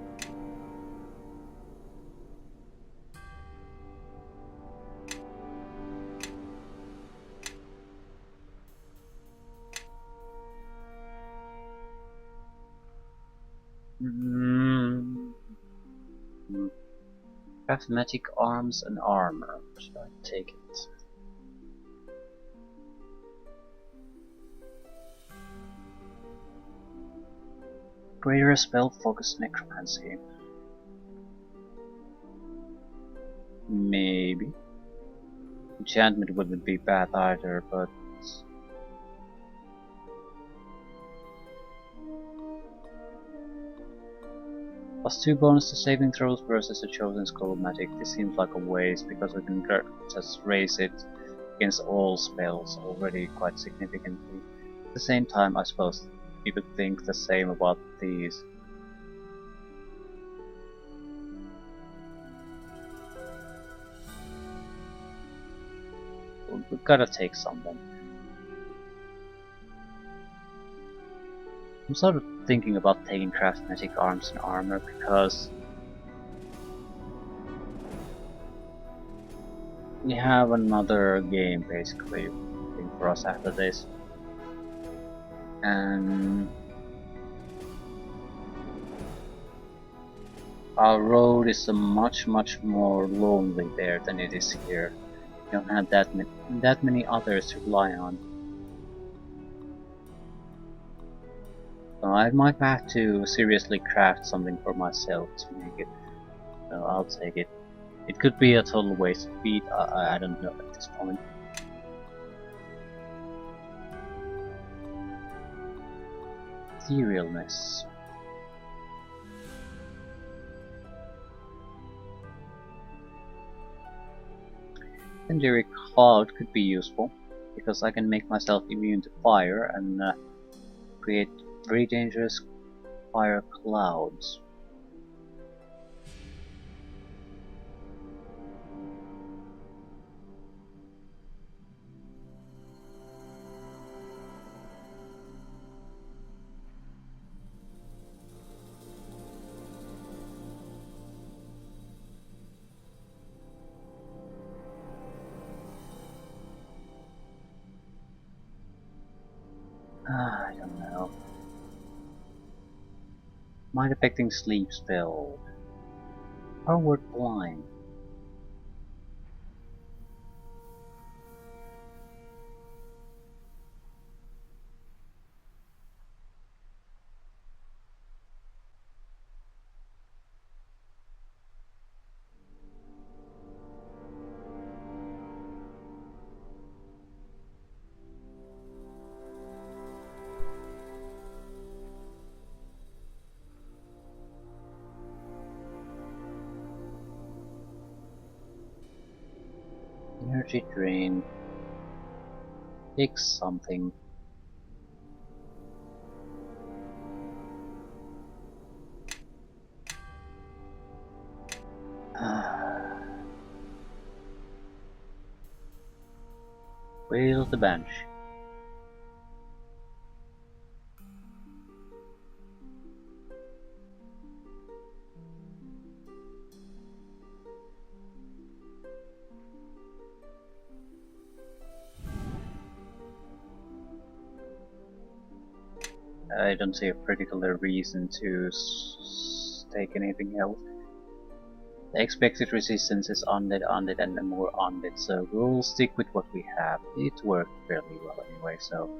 Craftmatic arms and armor. Should I take it? Greater spell focus necromancy. Maybe. Enchantment wouldn't be bad either, but +2 bonus to saving throws versus a chosen scrollmatic. This seems like a waste because we can just raise it against all spells already quite significantly. At the same time, I suppose you could think the same about these. We've gotta take something. I'm sort of thinking about taking craftmatic arms and armor because we have another game basically waiting for us after this. And our road is much more lonely there than it is here. We don't have that many others to rely on. So I might have to seriously craft something for myself to make it. So I'll take it. It could be a total waste of feed, I don't know at this point. Etherealness. Legendary Cloud could be useful, because I can make myself immune to fire and create very dangerous fire clouds. I don't know. Mind affecting sleep spell. Forward blind. Energy drain. Take something. Wheel the bench. I don't see a particular reason to take anything else. The expected resistance is undead, and more undead, so we'll stick with what we have. It worked fairly well anyway, so...